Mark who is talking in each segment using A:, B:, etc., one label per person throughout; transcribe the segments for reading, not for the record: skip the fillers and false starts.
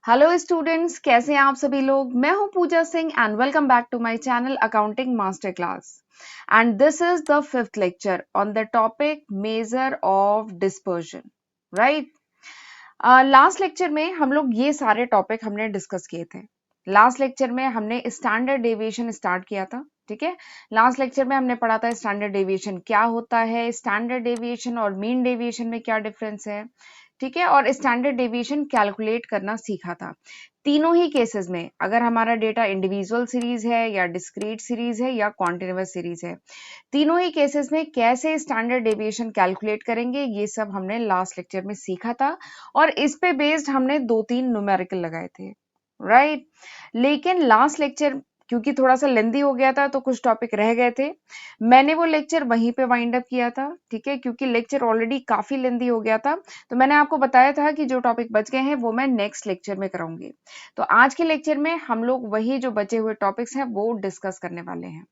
A: Hello students, कैसे हैं आप सभी लोग। मैं हूं Pooja Singh and welcome back to my channel accounting master class. And this is the fifth lecture on the topic measure of dispersion. Right. Last lecture में हम लोग ये सारे टॉपिक हमने डिस्कस किए थे। लास्ट लेक्चर में हमने स्टैंडर्ड डेविएशन स्टार्ट किया था। ठीक है। लास्ट लेक्चर में हमने पढ़ा था स्टैंडर्ड डेविएशन क्या होता है, स्टैंडर्ड डेविएशन और मीन डेविएशन में क्या डिफरेंस है। ठीक है। और स्टैंडर्ड डेविएशन कैलकुलेट करना सीखा था। तीनों ही केसेस में अगर हमारा डेटा इंडिविजुअल सीरीज है या डिस्क्रीट सीरीज है या कॉन्टिन्यूअस सीरीज है, तीनों ही केसेस में कैसे स्टैंडर्ड डेविएशन कैलकुलेट करेंगे ये सब हमने लास्ट लेक्चर में सीखा था। और इस पे बेस्ड हमने 2-3 न्यूमेरिकल लगाए थे। राइट। लेकिन लास्ट लेक्चर क्योंकि थोड़ा सा लेंदी हो गया था तो कुछ टॉपिक रह गए थे। मैंने वो लेक्चर वहीं पे वाइंड अप किया था। ठीक है। क्योंकि लेक्चर ऑलरेडी काफी लेंदी हो गया था, तो मैंने आपको बताया था कि जो टॉपिक बच गए हैं वो मैं नेक्स्ट लेक्चर में कराऊंगी। तो आज के लेक्चर में हम लोग वही जो बचे हुए टॉपिक्स हैं वो डिस्कस करने वाले हैं।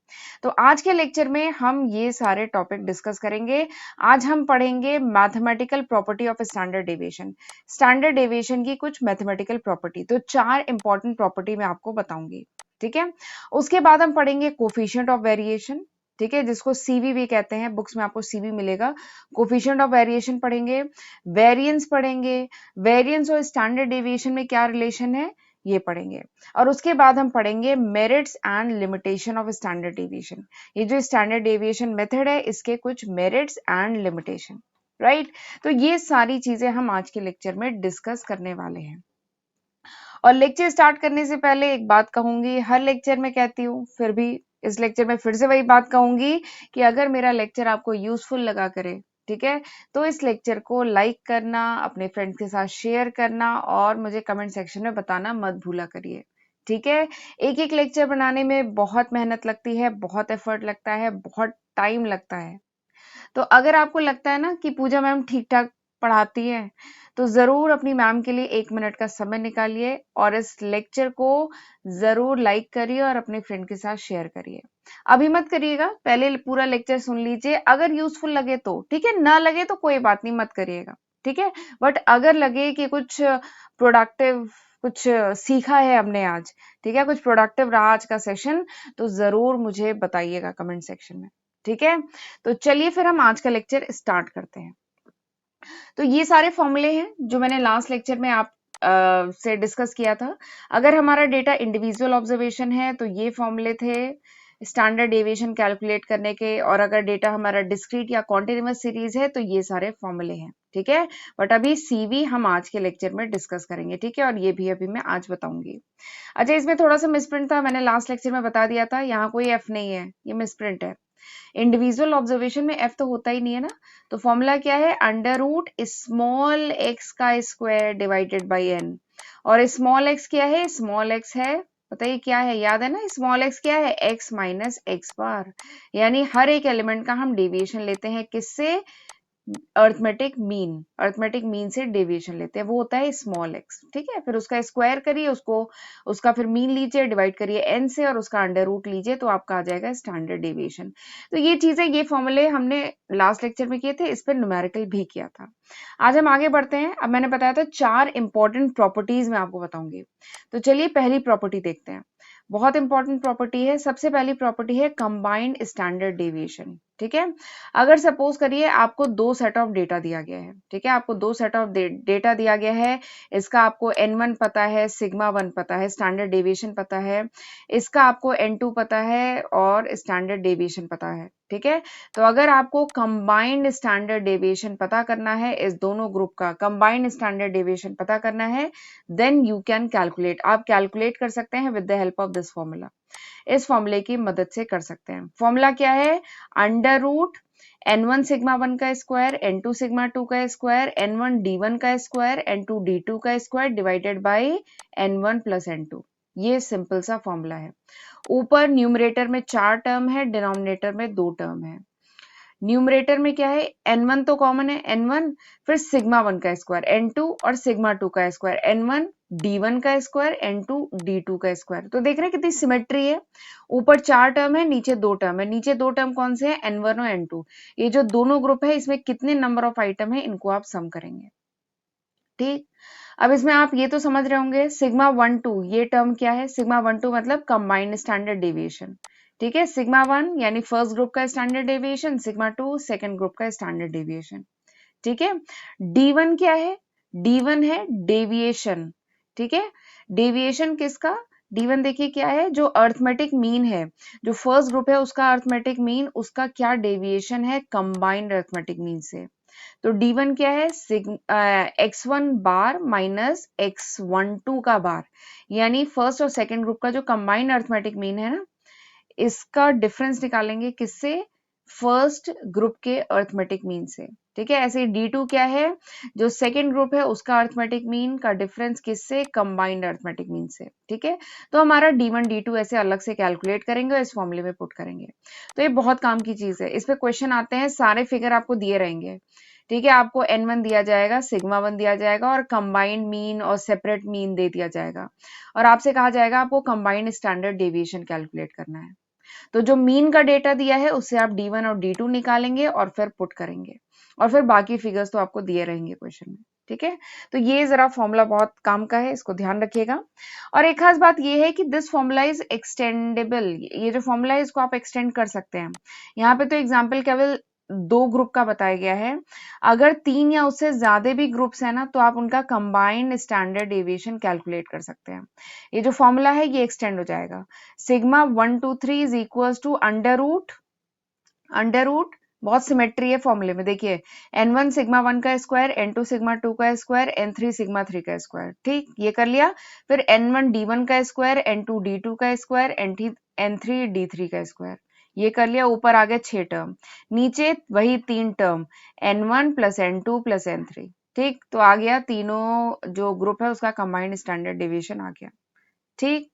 A: तो आज के लेक्चर में हम ये सारे टॉपिक डिस्कस करेंगे। आज हम पढ़ेंगे mathematical property of standard deviation. Standard deviation की कुछ मैथमेटिकल प्रॉपर्टी, तो 4 इंपॉर्टेंट प्रॉपर्टी मैं आपको बताऊंगी। ठीक है। उसके बाद हम पढ़ेंगे कोफिशिएंट ऑफ वेरिएशन। ठीक है, जिसको सीवी भी कहते हैं, बुक्स में आपको सीवी मिलेगा। कोफिशिएंट ऑफ वेरिएशन पढ़ेंगे, वेरिएंस पढ़ेंगे, वेरिएंस और स्टैंडर्ड डेविएशन में क्या रिलेशन है ये पढ़ेंगे। और उसके बाद हम पढ़ेंगे merits and limitation of standard deviation. ये जो स्टैंडर्ड डेविएशन मेथड है इसके कुछ मेरिट्स एंड लिमिटेशन। राइट। तो ये सारी चीजें हम आज के लेक्चर में डिस्कस करने वाले हैं। और लेक्चर स्टार्ट करने से पहले एक बात कहूंगी, हर लेक्चर में कहती हूँ, फिर भी इस लेक्चर में फिर से वही बात कहूंगी कि अगर मेरा लेक्चर आपको यूजफुल लगा करे, ठीक है, तो इस लेक्चर को लाइक करना, अपने फ्रेंड्स के साथ शेयर करना और मुझे कमेंट सेक्शन में बताना मत भूला करिए। ठीक है। एक एक लेक्चर बनाने में बहुत मेहनत लगती है, बहुत एफर्ट लगता है, बहुत टाइम लगता है। तो अगर आपको लगता है ना कि पूजा मैम ठीक ठाक पढ़ाती है, तो जरूर अपनी मैम के लिए 1 मिनट का समय निकालिए और इस लेक्चर को जरूर लाइक करिए और अपने फ्रेंड के साथ शेयर करिए। अभी मत करिएगा, पहले पूरा लेक्चर सुन लीजिए। अगर यूजफुल लगे तो ठीक है, ना लगे तो कोई बात नहीं, मत करिएगा। ठीक है। बट अगर लगे कि कुछ प्रोडक्टिव, कुछ सीखा है हमने आज, ठीक है, कुछ प्रोडक्टिव रहा आज का सेशन, तो जरूर मुझे बताइएगा कमेंट सेक्शन में। ठीक है। तो चलिए फिर हम आज का लेक्चर स्टार्ट करते हैं। तो ये सारे फॉर्मूले हैं जो मैंने लास्ट लेक्चर में आप से डिस्कस किया था। अगर हमारा डेटा इंडिविजुअल ऑब्जर्वेशन है तो ये फॉर्मूले थे स्टैंडर्ड डेविएशन कैलकुलेट करने के, और अगर डेटा हमारा डिस्क्रीट या कॉन्टिन्यूअस सीरीज है तो ये सारे फॉर्मूले हैं। ठीक है। बट अभी सीवी हम आज के लेक्चर में डिस्कस करेंगे। ठीक है। और ये भी अभी मैं आज बताऊंगी। अच्छा, इसमें थोड़ा सा मिसप्रिंट था, मैंने लास्ट लेक्चर में बता दिया था, यहाँ कोई एफ नहीं है, ये मिसप्रिंट है। इंडिविजुअल ऑब्जर्वेशन में एफ तो होता ही नहीं है ना। तो फॉर्मूला क्या है, अंडर रूट स्मॉल एक्स का स्क्वायर डिवाइडेड बाई एन। और स्मॉल एक्स क्या है, स्मॉल एक्स है, बताइए क्या है, याद है ना, स्मॉल एक्स क्या है, एक्स माइनस एक्स बार। यानी हर एक एलिमेंट का हम डेविएशन लेते हैं, किससे, अर्थमेटिक मीन से डेविएशन लेते हैं, वो होता है स्मॉल एक्स। ठीक है। फिर उसका स्क्वायर करिए, उसको उसका फिर मीन लीजिए, डिवाइड करिए एन से और उसका अंडर रूट लीजिए, तो आपका आ जाएगा स्टैंडर्ड डेविएशन। तो ये चीजें, ये फॉर्मूले हमने लास्ट लेक्चर में किए थे, इस पर न्यूमेरिकल भी किया था। आज हम आगे बढ़ते हैं। अब मैंने बताया था 4 इंपॉर्टेंट प्रॉपर्टीज मैं आपको बताऊंगी। तो चलिए पहली प्रॉपर्टी देखते हैं। बहुत इंपॉर्टेंट प्रॉपर्टी है। सबसे पहली प्रॉपर्टी है कंबाइंड स्टैंडर्ड डेविएशन। ठीक है। अगर सपोज करिए आपको 2 सेट ऑफ डेटा दिया गया है, ठीक है, आपको 2 सेट ऑफ डेटा दिया गया है, इसका आपको n1 पता है, सिग्मा 1 पता है, स्टैंडर्ड डेविएशन पता है, इसका आपको n2 पता है और स्टैंडर्ड डेविएशन पता है। ठीक है। तो अगर आपको कंबाइंड स्टैंडर्ड डेविएशन पता करना है, इस दोनों ग्रुप का कंबाइंड स्टैंडर्ड डेविएशन पता करना है, देन यू कैन कैलकुलेट, आप कैलकुलेट कर सकते हैं with the help of this formula. इस फॉर्मूले की मदद से कर सकते हैं। फॉर्मूला क्या है, अंडर रूट n1 सिग्मा 1 का स्क्वायर, n2 सिग्मा 2 का स्क्वायर, n1 d1 का स्क्वायर, n2 d2 का square divided by n1 plus n2। ये सिंपल सा फॉर्मूला है। ऊपर न्यूमरेटर में 4 टर्म है, डिनोमिनेटर में 2 टर्म है। न्यूमरेटर में क्या है, n1 तो कॉमन है, n1, फिर सिग्मा 1 का स्क्वायर n2 और सिग्मा 2 का स्क्वायर n1 d1 का स्क्वायर n2 d2 का स्क्वायर। तो देख रहे हैं कितनी सिमेट्री है। ऊपर 4 टर्म है, नीचे 2 टर्म है। नीचे 2 टर्म कौन से हैं, n1 और n2। ये जो दोनों ग्रुप है इसमें कितने नंबर ऑफ आइटम है, इनको आप सम करेंगे। ठीक। अब इसमें आप ये तो समझ रहे होंगे सिग्मा 1 2 ये टर्म क्या है, सिग्मा 1 2 मतलब कंबाइंड स्टैंडर्ड डेविएशन। ठीक है, सिग्मा 1 यानी फर्स्ट ग्रुप का standard deviation, sigma 2 second group का स्टैंडर्ड डेविएशन। ठीक है, D1 क्या है, D1 है डेविएशन। ठीक है, डेविएशन किसका, D1 देखिए क्या है, जो अर्थमेटिक मीन है, जो फर्स्ट ग्रुप है उसका अर्थमेटिक मीन, उसका क्या डेविएशन है कंबाइंड अर्थमेटिक मीन से। तो D1 क्या है, x1 बार माइनस x12 का बार, यानी फर्स्ट और सेकंड ग्रुप का जो कंबाइंड अर्थमेटिक मीन है ना, इसका डिफरेंस निकालेंगे किससे, फर्स्ट ग्रुप के अर्थमेटिक मीन से। ठीक है, ऐसे D2 क्या है, जो सेकंड ग्रुप है उसका अर्थमेटिक मीन का डिफरेंस किससे, कंबाइंड अर्थमेटिक मीन से। ठीक है, तो हमारा D1 D2 ऐसे अलग से कैलकुलेट करेंगे और इस फॉर्मूले में पुट करेंगे। तो ये बहुत काम की चीज है, इस पे क्वेश्चन आते हैं, सारे फिगर आपको दिए रहेंगे। ठीक है, आपको N1 दिया जाएगा, सिग्मा 1 दिया जाएगा और कंबाइंड मीन और सेपरेट मीन दे दिया जाएगा, और आपसे कहा जाएगा आपको कंबाइंड स्टैंडर्ड डेविएशन कैलकुलेट करना है। तो जो मीन का डेटा दिया है उससे आप D1 और D2 निकालेंगे और फिर पुट करेंगे, और फिर बाकी फिगर्स तो आपको दिए रहेंगे क्वेश्चन में। ठीक है, तो ये जरा फॉर्मूला बहुत काम का है, इसको ध्यान रखिएगा। और एक खास बात ये है कि दिस फॉर्मूला इज एक्सटेंडेबल, ये जो फॉर्मूला है इसको आप एक्सटेंड कर सकते हैं। यहाँ पे तो एग्जाम्पल केवल 2 ग्रुप का बताया गया है, अगर 3 या उससे ज्यादा भी ग्रुप्स है ना तो आप उनका कंबाइंड स्टैंडर्ड डेविएशन कैलकुलेट कर सकते हैं। ये जो फॉर्मूला है ये एक्सटेंड हो जाएगा, sigma 1 2 3 is equal to under root, बहुत सिमेट्री है फॉर्मूले में, देखिए n1 सिग्मा 1 का स्क्वायर, n2 सिग्मा 2 का स्क्वायर, n3 सिग्मा 3 का स्क्वायर। ठीक, ये कर लिया। फिर n1 d1 का स्क्वायर, n2 d2 का स्क्वायर, n3 d3 का स्क्वायर, ये कर लिया। ऊपर आ गए 6 टर्म, नीचे वही 3 term, n1 plus n2 plus n3। ठीक, तो आ गया तीनों जो ग्रुप है उसका कंबाइंड स्टैंडर्ड डेविएशन आ गया। ठीक,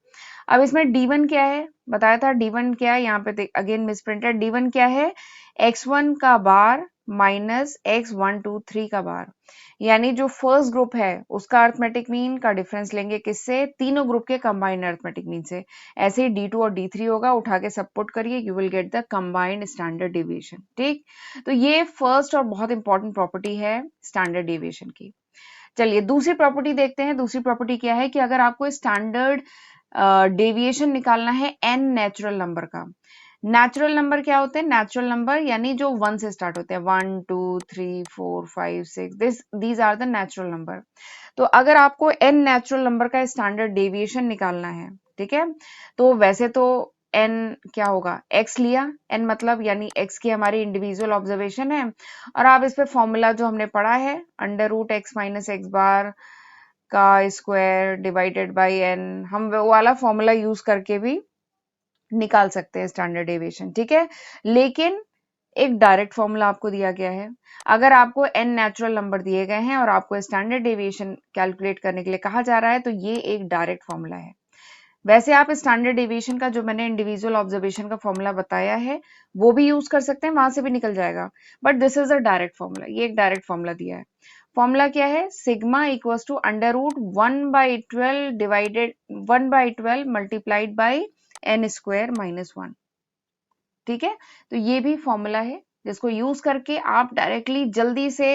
A: अब इसमें D1 क्या है, बताया था D1 क्या है, यहाँ पे अगेन मिसप्रिंटेड, D1 क्या है, x1 का बार माइनस x1 2 3 का बार, यानी जो फर्स्ट ग्रुप है उसका अर्थमेटिक मीन का डिफरेंस लेंगे किससे, तीनों ग्रुप के कंबाइंड अर्थमेटिक मीन से। ऐसे ही D2 और D3 होगा, उठा के सब पुट करिए, you will get the combined standard deviation. ठीक, तो ये फर्स्ट और बहुत इंपॉर्टेंट प्रॉपर्टी है स्टैंडर्ड डेविएशन की। चलिए दूसरी प्रॉपर्टी देखते हैं। दूसरी प्रॉपर्टी क्या है कि अगर आपको स्टैंडर्ड डेविएशन निकालना है एन नेचुरल नंबर का। नेचुरल नंबर क्या होते हैं, नेचुरल नंबर यानी जो 1 से स्टार्ट होते हैं, 1 2 3 4 5 6, these are the natural number. तो अगर आपको एन नेचुरल नंबर का स्टैंडर्ड डेविएशन निकालना है, ठीक है, तो वैसे तो एन क्या होगा, एक्स लिया, एन मतलब यानी एक्स की हमारी इंडिविजुअल ऑब्जर्वेशन है, और आप इस पे फॉर्मूला जो हमने पढ़ा है √x माइनस एक्स बार का स्क्वायर डिवाइडेड बाय एन, हम वो वाला फॉर्मूला यूज करके भी निकाल सकते हैं स्टैंडर्ड डेविएशन। ठीक है, लेकिन एक डायरेक्ट फॉर्मूला आपको दिया गया है। अगर आपको एन नेचुरल नंबर दिए गए हैं और आपको स्टैंडर्ड डेविएशन कैलकुलेट करने के लिए कहा जा रहा है तो ये एक डायरेक्ट फॉर्मूला है। वैसे आप स्टैंडर्ड डेविएशन का जो मैंने इंडिविजुअल ऑब्जर्वेशन का फॉर्मूला बताया है वो भी यूज कर सकते हैं, वहां से भी निकल जाएगा, but this is a direct formula, ये एक डायरेक्ट फॉर्मूला दिया है। फॉर्मूला क्या है, sigma equals to √1/12 divided 1/12 multiplied by n square minus 1। ठीक है, तो ये भी फॉर्मूला है जिसको यूज करके आप डायरेक्टली जल्दी से,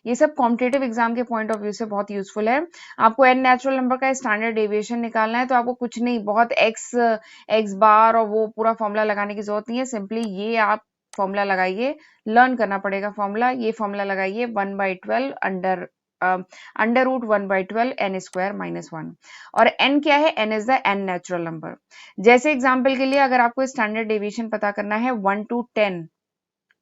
A: ये सब कॉम्पिटेटिव एग्जाम के पॉइंट ऑफ व्यू से बहुत यूजफुल है। आपको एन नेचुरल नंबर का स्टैंडर्ड डेविएशन निकालना है तो आपको कुछ नहीं, बहुत एक्स बार और वो पूरा फॉर्मूला लगाने की जरूरत नहीं है, सिंपली ये आप फॉर्मूला लगाइए, लर्न करना पड़ेगा फॉर्मूला, ये फॉर्मूला लगाइए 1/12 under root 1/12 n square minus 1, और n क्या है, n is the n natural number. जैसे एग्जाम्पल के लिए अगर आपको स्टैंडर्ड डेविएशन पता करना है 1 to 10,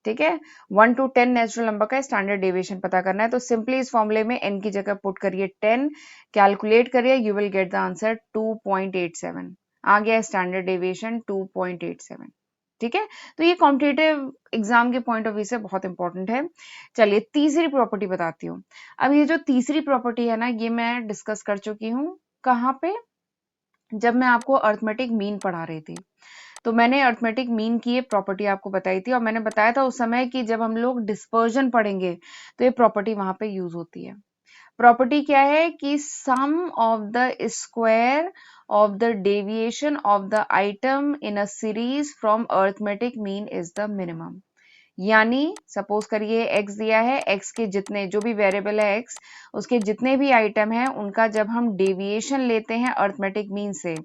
A: ठीक है, 1 to 10 नेचुरल नंबर का स्टैंडर्ड डेविएशन पता करना है तो सिंपली इस फॉर्मूले में n की जगह पुट करिए 10, कैलकुलेट करिए, you will get the answer 2.87, आ गया स्टैंडर्ड डेविएशन 2.87। ठीक है, तो ये कॉम्पिटेटिव एग्जाम के पॉइंट ऑफ व्यू से बहुत इंपॉर्टेंट है। चलिए तीसरी प्रॉपर्टी बताती हूँ। अब ये जो तीसरी प्रॉपर्टी है ना, ये मैं डिस्कस कर चुकी हूँ, कहाँ पे, जब मैं आपको अर्थमेटिक मीन पढ़ा रही थी तो मैंने अर्थमेटिक मीन की ये प्रॉपर्टी आपको बताई थी, और मैंने बताया था उस समय कि जब हम लोग डिस्पर्जन पढ़ेंगे तो ये प्रॉपर्टी वहां पे यूज होती है। प्रॉपर्टी क्या है कि sum of the square of the deviation of the item in a series from arithmetic mean is the minimum. यानी सपोज करिए x दिया है, x के जितने जो भी वेरिएबल है x, उसके जितने भी आइटम हैं उनका जब हम डेविएशन लेते हैं अर्थमेटिक मीन से,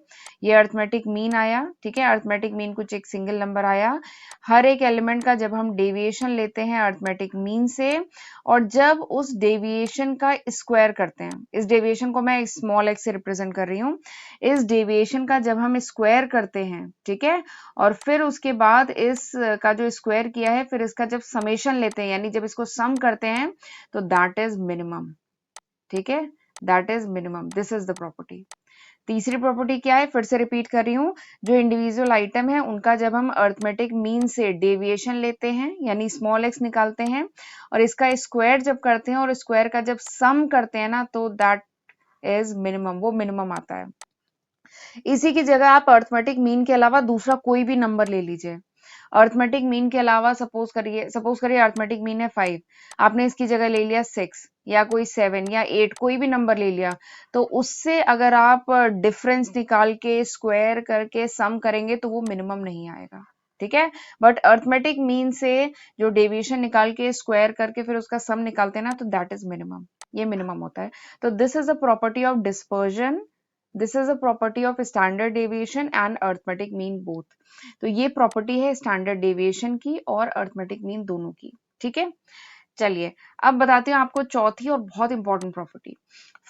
A: ये अर्थमेटिक मीन आया, ठीक है, अर्थमेटिक मीन कुछ एक सिंगल नंबर आया, हर एक एलिमेंट का जब हम डेविएशन लेते हैं अर्थमेटिक मीन से और जब उस डेविएशन का स्क्वायर करते हैं, इस डेविएशन को मैं स्मॉल x से रिप्रेजेंट कर रही हूँ, इस डेविएशन का जब हम स्क्वायर करते हैं, ठीक है, और फिर उसके बाद इस का जो स्क्वायर किया है फिर इसका जब समेशन लेते हैं यानी जब इसको सम करते हैं तो दैट इज मिनिमम, ठीक है, that is minimum, this is the property. तीसरी प्रॉपर्टी क्या है, फिर से रिपीट कर रही हूँ, जो इंडिविजुअल आइटम है उनका जब हम अर्थमेटिक मीन से डेविएशन लेते हैं यानी स्मॉल x निकालते हैं और इसका स्क्वायर जब करते हैं और स्क्वायर का जब सम करते हैं ना तो दैट इज मिनिमम, वो मिनिमम आता है। इसी की जगह आप अर्थमेटिक मीन के अलावा दूसरा कोई भी नंबर ले लीजिए, अर्थमेटिक मीन के अलावा सपोज करिए अर्थमेटिक मीन है 5, आपने इसकी जगह ले लिया 6 या कोई 7 या 8 कोई भी नंबर ले लिया, तो उससे अगर आप डिफरेंस निकाल के स्क्वायर करके सम करेंगे तो वो मिनिमम नहीं आएगा, ठीक है, बट अर्थमेटिक मीन से जो डेविएशन निकाल के स्क्वायर करके फिर उसका सम निकालते हैं ना तो दैट इज मिनिमम, ये मिनिमम होता है। तो this is a property of dispersion, this is a property of standard deviation and arithmetic mean both. तो ये प्रॉपर्टी है स्टैंडर्ड डेविएशन की और अर्थमेटिक मीन दोनों की, ठीक है। चलिए अब बताती हूँ आपको चौथी और बहुत important property.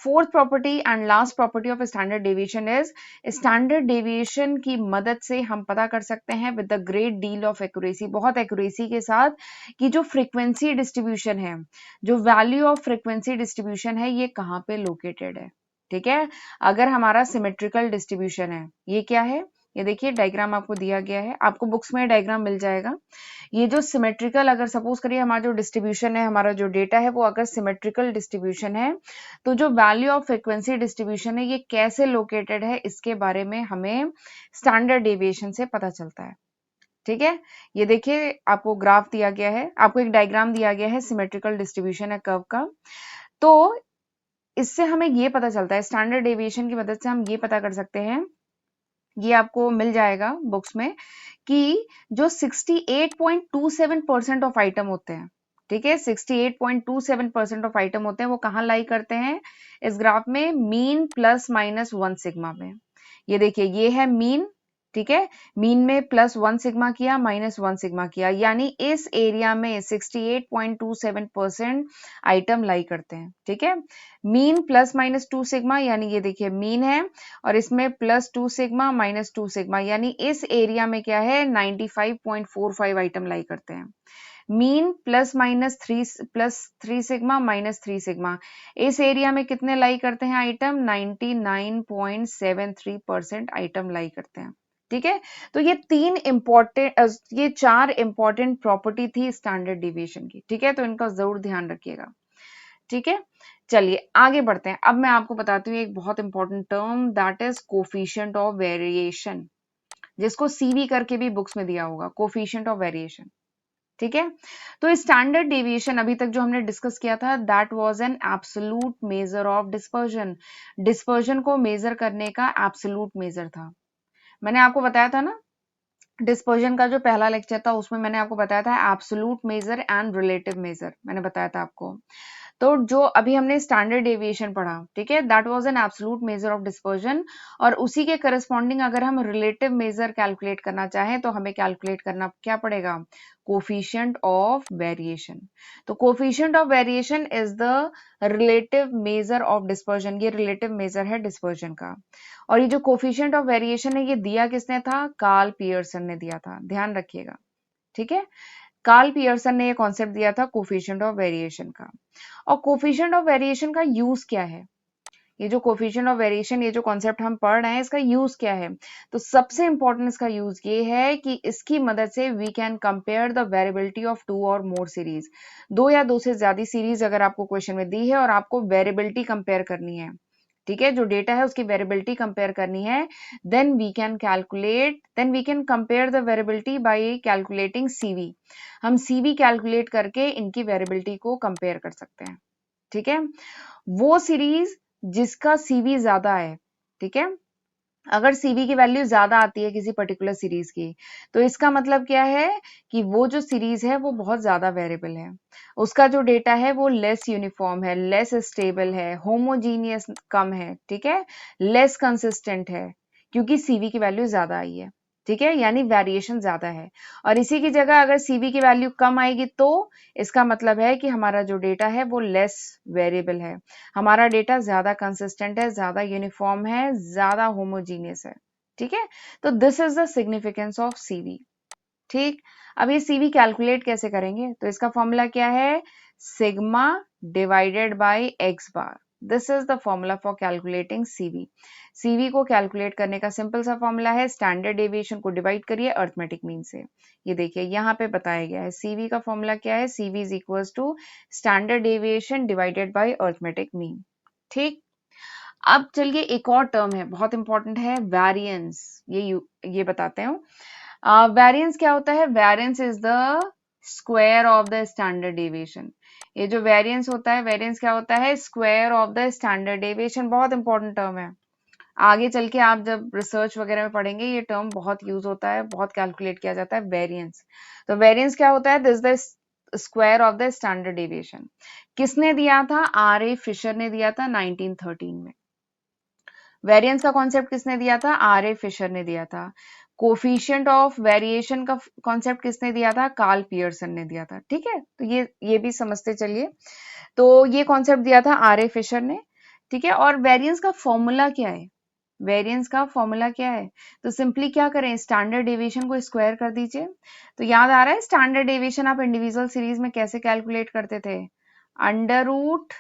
A: Fourth property and last property of standard deviation is, standard deviation की मदद से हम पता कर सकते हैं with the great deal of accuracy, बहुत एक्यूरेसी के साथ, कि जो फ्रीक्वेंसी डिस्ट्रीब्यूशन है, जो वैल्यू ऑफ फ्रीक्वेंसी डिस्ट्रीब्यूशन है ये कहाँ पे लोकेटेड है, ठीक है। अगर हमारा सिमेट्रिकल डिस्ट्रीब्यूशन है, ये क्या है, ये देखिए डायग्राम आपको दिया गया है, आपको बुक्स में डायग्राम मिल जाएगा। ये जो सिमेट्रिकल, अगर सपोज करिए हमारा जो डिस्ट्रीब्यूशन है, हमारा जो डेटा है वो अगर सिमेट्रिकल डिस्ट्रीब्यूशन है तो जो वैल्यू ऑफ फ्रीक्वेंसी डिस्ट्रीब्यूशन है ये कैसे लोकेटेड है इसके बारे में हमें स्टैंडर्ड डेविएशन से पता चलता है, ठीक है। ये देखिए आपको ग्राफ दिया गया है, आपको एक डायग्राम दिया गया है, सिमेट्रिकल डिस्ट्रीब्यूशन है कर्व का, तो इससे हमें ये पता चलता है, स्टैंडर्ड डेविएशन की मदद से हम ये पता कर सकते हैं, ये आपको मिल जाएगा बुक्स में, कि जो 68.27% ऑफ आइटम होते हैं, ठीक है, 68.27% ऑफ आइटम होते हैं वो कहाँ लाई करते हैं इस ग्राफ में, मीन प्लस माइनस 1 सिग्मा में। ये देखिए ये है मीन, ठीक है, मीन में +1 सिग्मा किया -1 सिग्मा किया, यानी इस एरिया में 68.27% आइटम लाई करते हैं, ठीक है। मीन +-2 सिग्मा यानी ये देखिए मीन है और इसमें +2 सिग्मा -2 सिग्मा, यानी इस एरिया में क्या है 95.45 आइटम लाई करते हैं। मीन +-3 सिग्मा -3 सिग्मा, इस एरिया में कितने लाई करते हैं आइटम, 99.73% आइटम लाई करते हैं, ठीक है। तो ये ये 4 इंपॉर्टेंट प्रॉपर्टी थी स्टैंडर्ड डेविएशन की, ठीक है, तो इनका जरूर ध्यान रखिएगा, ठीक है। चलिए आगे बढ़ते हैं, अब मैं आपको बताती हूँ एक बहुत important term, that is coefficient of variation, जिसको सीवी करके भी बुक्स में दिया होगा, कोफिशिएंट ऑफ वेरिएशन, ठीक है। तो स्टैंडर्ड डेविएशन अभी तक जो हमने डिस्कस किया था that was an absolute major of dispersion, dispersion को मेजर करने का एब्सोल्यूट मेजर था। मैंने आपको बताया था ना, डिस्पर्जन का जो पहला लेक्चर था उसमें मैंने आपको बताया था absolute major and relative major, मैंने बताया था आपको। तो जो अभी हमने स्टैंडर्ड डेविएशन पढ़ा, ठीक है, that was an absolute major of dispersion, और उसी के करस्पॉन्डिंग अगर हम रिलेटिव मेजर कैलकुलेट करना चाहें तो हमें कैलकुलेट करना क्या पड़ेगा, कोफिशिएंट ऑफ वेरिएशन। तो coefficient of variation is the relative major of dispersion, ये रिलेटिव मेजर है डिस्पर्जन का। और ये जो कोफिशिएंट ऑफ वेरिएशन है ये दिया किसने था, कार्ल पियर्सन ने दिया था, ध्यान रखिएगा, ठीक है। कार्ल पियर्सन ने ये कॉन्सेप्ट दिया था कोफिशिएंट ऑफ वेरिएशन का। और कोफिशिएंट ऑफ वेरिएशन का यूज क्या है, ये जो कोफिशिएंट ऑफ वेरिएशन, ये जो कॉन्सेप्ट हम पढ़ रहे हैं इसका यूज क्या है, तो सबसे इंपॉर्टेंट इसका यूज ये है कि इसकी मदद से we can compare the variability of 2 or more series, 2 या 2 से ज्यादा सीरीज अगर आपको क्वेश्चन में दी है और आपको वेरिएबिलिटी कंपेयर करनी है, ठीक है, जो डेटा है उसकी वेरिएबिलिटी कंपेयर करनी है, then we can compare the variability by calculating CV, हम सीवी कैलकुलेट करके इनकी वेरिएबिलिटी को कंपेयर कर सकते हैं, ठीक है। वो सीरीज जिसका सीवी ज्यादा है, ठीक है, अगर CV की वैल्यू ज्यादा आती है किसी पर्टिकुलर सीरीज की, तो इसका मतलब क्या है कि वो जो सीरीज है वो बहुत ज्यादा वेरिएबल है, उसका जो डेटा है वो लेस यूनिफॉर्म है, लेस स्टेबल है, होमोजीनियस कम है, ठीक है, लेस कंसिस्टेंट है, क्योंकि CV की वैल्यू ज्यादा आई है, ठीक है, यानी वेरिएशन ज्यादा है। और इसी की जगह अगर CV की वैल्यू कम आएगी तो इसका मतलब है कि हमारा जो डेटा है वो लेस वेरिएबल है, हमारा डेटा ज्यादा कंसिस्टेंट है, ज्यादा यूनिफॉर्म है, ज्यादा होमोजीनियस है, ठीक है। तो this is the significance of CV। ठीक, अब ये CV कैलकुलेट कैसे करेंगे, तो इसका फॉर्मूला क्या है, sigma divided by x bar. This is the formula for calculating CV। CV को कैलकुलेट करने का सिंपल सा फॉर्मूला है, स्टैंडर्ड डेविएशन को डिवाइड करिए अर्थमेटिक मीन से। ये देखिए यहाँ पे बताया गया है CV का फॉर्मूला क्या है, CV is equal to standard deviation divided by arithmetic mean. ठीक, अब चलिए एक और टर्म है बहुत इंपॉर्टेंट है, वेरिएंस। ये बताते हैं। वेरिएंस क्या होता है, variance is the square of the standard deviation. ये जो वेरिएंस होता है, वेरिएंस क्या होता है, square of the standard deviation. बहुत इंपॉर्टेंट टर्म है, आगे चल के आप जब रिसर्च वगैरह में पढ़ेंगे ये टर्म बहुत यूज होता है, बहुत कैलकुलेट किया जाता है, वेरिएंस। तो वेरिएंस क्या होता है, this the square of the standard deviation. किसने दिया था, RA फिशर ने दिया था 1913 में। वेरिएंस का कॉन्सेप्ट किसने दिया था, RA फिशर ने दिया था। कोफिशिएंट ऑफ वेरिएशन का कॉन्सेप्ट किसने दिया था, कार्ल पियर्सन ने दिया था। ठीक है, तो ये भी समझते चलिए। तो ये कॉन्सेप्ट दिया था RA फिशर ने, ठीक है। और वेरिएंस का फॉर्मूला क्या है, वेरिएंस का फॉर्मूला क्या है, तो सिंपली क्या करें, स्टैंडर्ड डेविएशन को स्क्वायर कर दीजिए। तो याद आ रहा है स्टैंडर्ड डेविएशन आप इंडिविजुअल सीरीज में कैसे कैलकुलेट करते थे, under root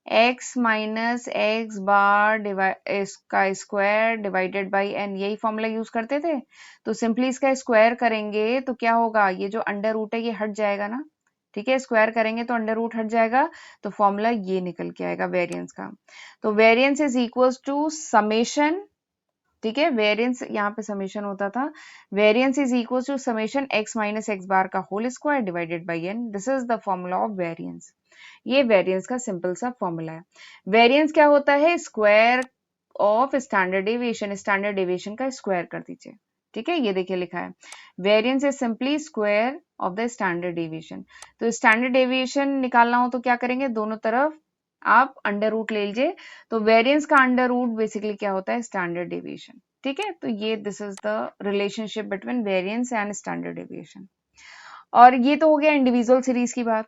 A: x minus x bar इसका स्क्वायर डिवाइडेड बाई n, यही फॉर्मूला यूज करते थे। तो सिंपली इसका स्क्वायर करेंगे तो क्या होगा, ये जो अंडर रूट है ये हट जाएगा ना, ठीक है, स्क्वायर करेंगे तो अंडर रूट हट जाएगा, तो फॉर्मूला ये निकल के आएगा वेरिएंस का। तो variance is equals to summation, ठीक है, वेरिएंस यहाँ पे समेशन होता था, variance is equal to summation x minus x bar का whole square divided by n। This is the formula of variance. ये वेरिएंस का सिंपल सा फॉर्मूला है। वेरिएंस क्या होता है, square of standard deviation, standard deviation का स्क्वायर कर दीजिए, ठीक है, ये देखिए लिखा है variance is simply square of the standard deviation. तो स्टैंडर्ड डेविएशन निकालना हो तो क्या करेंगे, दोनों तरफ आप अंडर रूट ले लीजिए। तो वेरिएंस का अंडर रूट बेसिकली क्या होता है, स्टैंडर्ड डेविएशन, ठीक है। तो ये this is the relationship between variance and standard deviation. और ये तो हो गया इंडिविजुअल सीरीज की बात।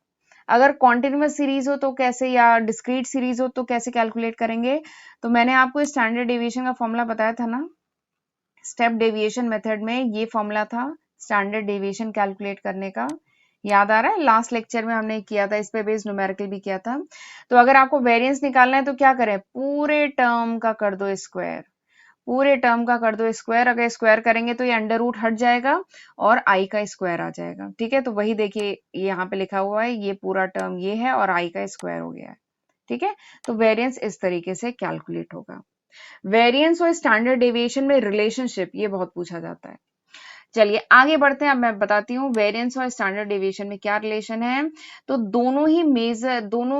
A: अगर कॉन्टिन्यूअस सीरीज हो तो कैसे, या डिस्क्रीट सीरीज हो तो कैसे कैलकुलेट करेंगे, तो मैंने आपको स्टैंडर्ड डेविएशन का फॉर्मूला बताया था ना, स्टेप डेविएशन मेथड में ये फॉर्मूला था स्टैंडर्ड डेविएशन कैलकुलेट करने का, याद आ रहा है, लास्ट लेक्चर में हमने किया था, इस पे बेस्ड न्यूमेरिकल भी किया था। तो अगर आपको वेरिएंस निकालना है तो क्या करें, पूरे टर्म का कर दो स्क्वायर, पूरे टर्म का कर दो स्क्वायर। अगर स्क्वायर करेंगे तो ये अंडर रूट हट जाएगा और आई का स्क्वायर आ जाएगा, ठीक है। तो वही देखिए यहाँ पे लिखा हुआ है, ये पूरा टर्म ये है और आई का स्क्वायर हो गया है, ठीक है। तो वेरिएंस इस तरीके से कैलकुलेट होगा। वेरिएंस और स्टैंडर्ड डेविएशन में रिलेशनशिप ये बहुत पूछा जाता है। चलिए आगे बढ़ते हैं, अब मैं बताती हूँ वेरिएंस और स्टैंडर्ड डेविएशन में क्या रिलेशन है। तो दोनों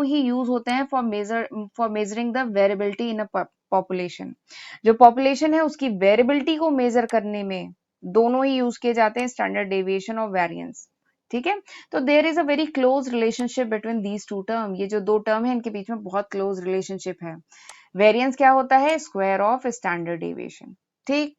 A: ही यूज होते हैं for measuring the variability in a population. जो पॉपुलेशन है उसकी वेरिएबिलिटी को मेजर करने में दोनों ही यूज किए जाते हैं, स्टैंडर्ड डेविएशन और वेरिएंस, ठीक है। तो there is a very close relationship between these two term, ये जो दो टर्म है इनके बीच में बहुत क्लोज रिलेशनशिप है। वेरिएंस क्या होता है, स्क्वायर ऑफ स्टैंडर्ड डेविएशन, ठीक।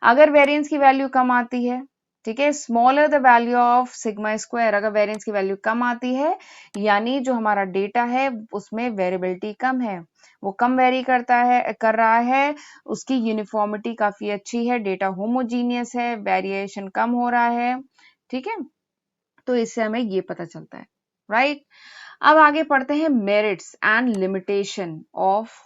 A: अगर वेरिएंस की वैल्यू कम आती है, ठीक है, smaller the value of sigma square, अगर वेरिएंस की वैल्यू कम आती है यानी जो हमारा डेटा है उसमें वेरिएबिलिटी कम है, वो कम वेरी कर रहा है, उसकी यूनिफॉर्मिटी काफी अच्छी है, डेटा होमोजीनियस है, वेरिएशन कम हो रहा है, ठीक है। तो इससे हमें ये पता चलता है, राइट। अब आगे पढ़ते हैं merits and limitation of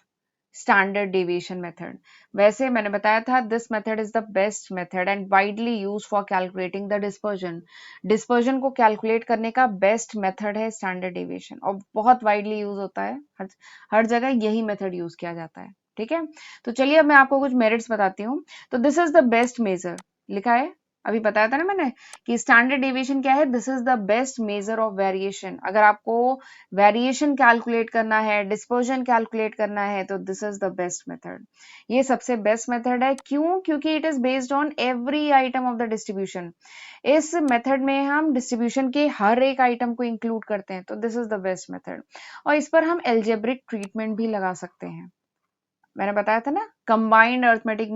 A: standard deviation method. वैसे मैंने बताया था this method is the best method and widely use for calculating the dispersion. Dispersion को कैलकुलेट करने का बेस्ट मेथड है स्टैंडर्ड डेविएशन और बहुत वाइडली यूज होता है, हर जगह यही मेथड यूज किया जाता है, ठीक है। तो चलिए अब मैं आपको कुछ मेरिट्स बताती हूँ। तो this is the best measure लिखा है, अभी बताया था ना मैंने कि स्टैंडर्ड डेविएशन क्या है, this is the best measure of variation. अगर आपको वेरिएशन कैलकुलेट करना है, डिस्पर्जन कैलकुलेट करना है, तो this is the best method. ये सबसे बेस्ट मेथड है। क्यों? क्योंकि it is based on every item of the distribution. इस मेथड में हम डिस्ट्रीब्यूशन के हर एक आइटम को इंक्लूड करते हैं, तो this is the best method. और इस पर हम एल्जेब्रिक ट्रीटमेंट भी लगा सकते हैं। मैंने बताया था ना, combined arithmetic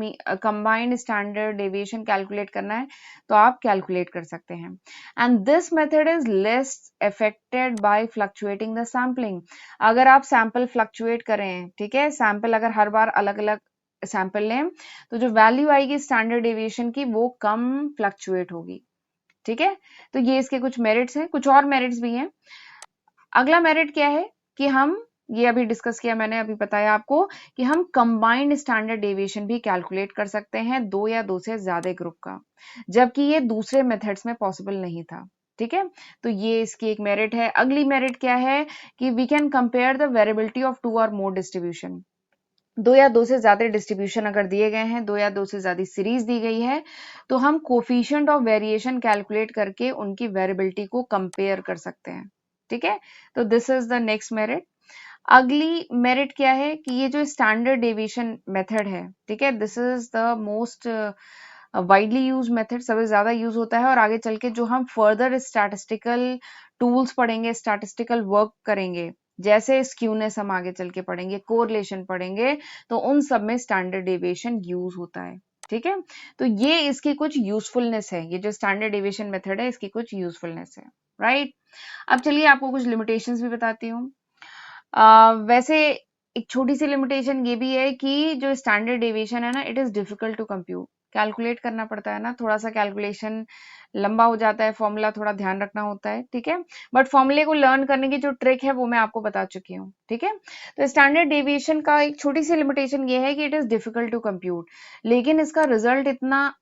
A: combined standard deviation calculate करना है तो आप कैलकुलेट कर सकते हैं। And this method is less affected by fluctuating the sampling. अगर आप सैंपल फ्लक्चुएट करें, ठीक है, सैंपल अगर हर बार अलग अलग सैंपल लें तो जो वैल्यू आएगी स्टैंडर्ड डेविएशन की वो कम फ्लक्चुएट होगी। ठीक है, तो ये इसके कुछ मेरिट्स हैं, कुछ और मेरिट्स भी हैं। अगला मेरिट क्या है कि हम, ये अभी डिस्कस किया मैंने, अभी बताया आपको कि हम कंबाइंड स्टैंडर्ड डेविएशन भी कैलकुलेट कर सकते हैं, दो या दो से ज्यादा ग्रुप का, जबकि ये दूसरे मेथड्स में पॉसिबल नहीं था। ठीक है, तो ये इसकी एक मेरिट है। अगली मेरिट क्या है कि we can compare the variability of two or more distribution. दो या दो से ज्यादा डिस्ट्रीब्यूशन अगर दिए गए हैं, दो या दो से ज्यादा सीरीज दी गई है, तो हम कोफिशिएंट ऑफ वेरिएशन कैलकुलेट करके उनकी वेरिएबिलिटी को कंपेयर कर सकते हैं। ठीक है, तो this is the next merit. अगली मेरिट क्या है कि ये जो स्टैंडर्ड डेविएशन मेथड है, ठीक है, this is the most widely use method, सबसे ज्यादा यूज होता है। और आगे चल के जो हम फर्दर स्टैटिस्टिकल टूल्स पढ़ेंगे, स्टैटिस्टिकल वर्क करेंगे, जैसे स्क्यूनेस हम आगे चल के पढ़ेंगे, कोरिलेशन पढ़ेंगे, तो उन सब में स्टैंडर्ड डेविएशन यूज होता है। ठीक है, तो ये इसकी कुछ यूजफुलनेस है, ये जो स्टैंडर्ड डेविएशन मेथड है इसकी कुछ यूजफुलनेस है, राइट। अब चलिए आपको कुछ लिमिटेशंस भी बताती हूँ। वैसे एक छोटी सी लिमिटेशन ये भी है कि जो स्टैंडर्ड डेविएशन है ना, it is difficult to compute, calculate करना पड़ता है ना, थोड़ा सा कैलकुलेशन लंबा हो जाता है, फॉर्मूला थोड़ा ध्यान रखना होता है। ठीक है, बट फॉर्मूले को लर्न करने की जो ट्रिक है वो मैं आपको बता चुकी हूँ। ठीक है, तो स्टैंडर्ड डेविएशन का एक छोटी सी लिमिटेशन ये है कि it is difficult to compute, लेकिन इसका रिजल्ट इतना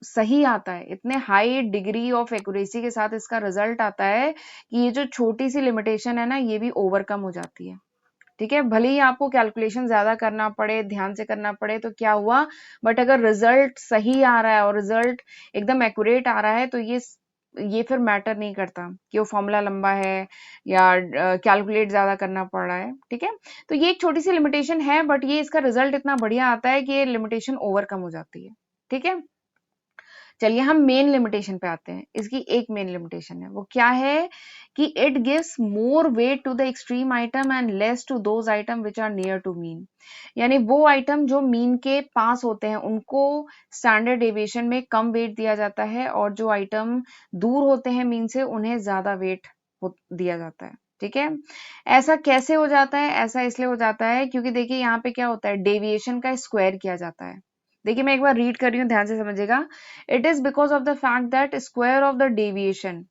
A: सही आता है, इतने हाई डिग्री ऑफ एक्यूरेसी के साथ इसका रिजल्ट आता है कि ये जो छोटी सी लिमिटेशन है ना, ये भी ओवरकम हो जाती है। ठीक है, भले ही आपको कैलकुलेशन ज्यादा करना पड़े, ध्यान से करना पड़े, तो क्या हुआ, बट अगर रिजल्ट सही आ रहा है और रिजल्ट एकदम एक्यूरेट आ रहा है तो ये फिर मैटर नहीं करता कि वो फॉर्मूला लंबा है या कैलकुलेट ज्यादा करना पड़ रहा है। ठीक है, तो ये एक छोटी सी लिमिटेशन है, बट ये इसका रिजल्ट इतना बढ़िया आता है कि ये लिमिटेशन ओवरकम हो जाती है। ठीक है, चलिए हम मेन लिमिटेशन पे आते हैं। इसकी एक मेन लिमिटेशन है, वो क्या है कि it gives more weight to the extreme item and less to those item which are near to mean. यानी वो आइटम जो मीन के पास होते हैं उनको स्टैंडर्ड डेविएशन में कम वेट दिया जाता है, और जो आइटम दूर होते हैं मीन से उन्हें ज्यादा वेट दिया जाता है। ठीक है, ऐसा कैसे हो जाता है? ऐसा इसलिए हो जाता है क्योंकि देखिए यहाँ पे क्या होता है, डेविएशन का स्क्वायर किया जाता है। देखिए मैं एक बार रीड कर रही हूँ, ध्यान से समझिएगा। It is because of the fact that square of the deviation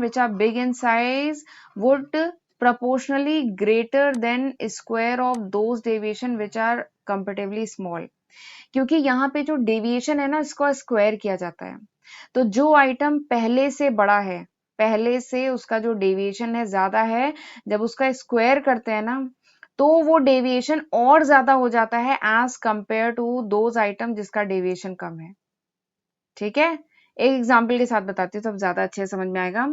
A: which are big in size would proportionally greater than square of those deviation which are comparatively small। क्योंकि यहाँ पे जो डेविएशन है ना, इसको स्क्वायर किया जाता है, तो जो आइटम पहले से बड़ा है, पहले से उसका जो डेविएशन है ज्यादा है, जब उसका स्क्वायर करते हैं ना, तो वो डेविएशन और ज्यादा हो जाता है as compared to those item जिसका डेविएशन कम है। ठीक है, एक एग्जाम्पल के साथ बताती हूँ तब ज्यादा अच्छे से समझ में आएगा।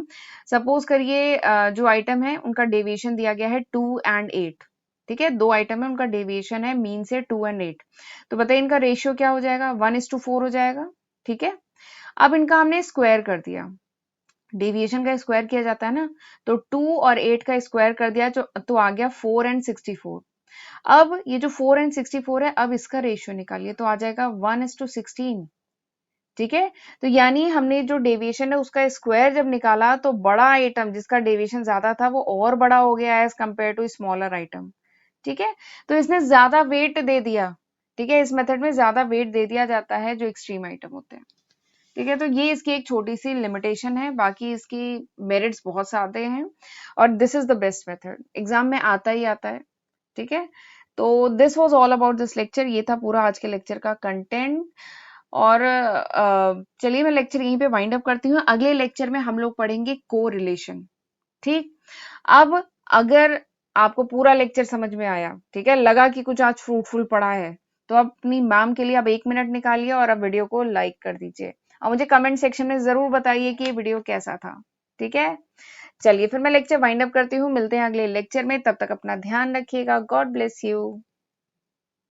A: सपोज करिए जो आइटम है उनका डेविएशन दिया गया है 2 और 8। ठीक है, दो आइटम है, उनका डेविएशन है मीन से 2 और 8। तो बताइए इनका रेशियो क्या हो जाएगा, 1:4 हो जाएगा। ठीक है, अब इनका हमने स्क्वायर कर दिया, डेविएशन का स्क्वायर किया जाता है ना, तो 2 और 8 का स्क्वायर कर दिया तो आ गया 4 and 64। अब ये जो 4 and 64 है, अब इसका रेशियो निकालिए तो आ जाएगा 1:16। ठीक है, तो यानी हमने जो डेविएशन है उसका स्क्वायर जब निकाला तो बड़ा आइटम जिसका डेविएशन ज्यादा था वो और बड़ा हो गया as compared to smaller item. ठीक है, तो इसने ज्यादा वेट दे दिया। ठीक है, इस मेथड में ज्यादा वेट दे दिया जाता है जो एक्सट्रीम आइटम होते हैं। ठीक है, तो ये इसकी एक छोटी सी लिमिटेशन है, बाकी इसकी मेरिट्स बहुत सारे हैं, और this is the best method, exam में आता ही आता है। ठीक है, तो this was all about this lecture, ये था पूरा आज के लेक्चर का कंटेंट। और चलिए मैं लेक्चर यहीं पे वाइंड अप करती हूँ। अगले लेक्चर में हम लोग पढ़ेंगे को रिलेशन। ठीक, अब अगर आपको पूरा लेक्चर समझ में आया, ठीक है, लगा कि कुछ आज फ्रूटफुल पढ़ा है, तो आप अपनी मैम के लिए अब 1 मिनट निकालिए और अब वीडियो को लाइक कर दीजिए और मुझे कमेंट सेक्शन में ज़रूर बताइए कि ये वीडियो कैसा था। ठीक है? चलिए फिर मैं लेक्चर वाइंड अप करती हूँ। मिलते हैं अगले लेक्चर में, तब तक अपना ध्यान रखिएगा। God bless you.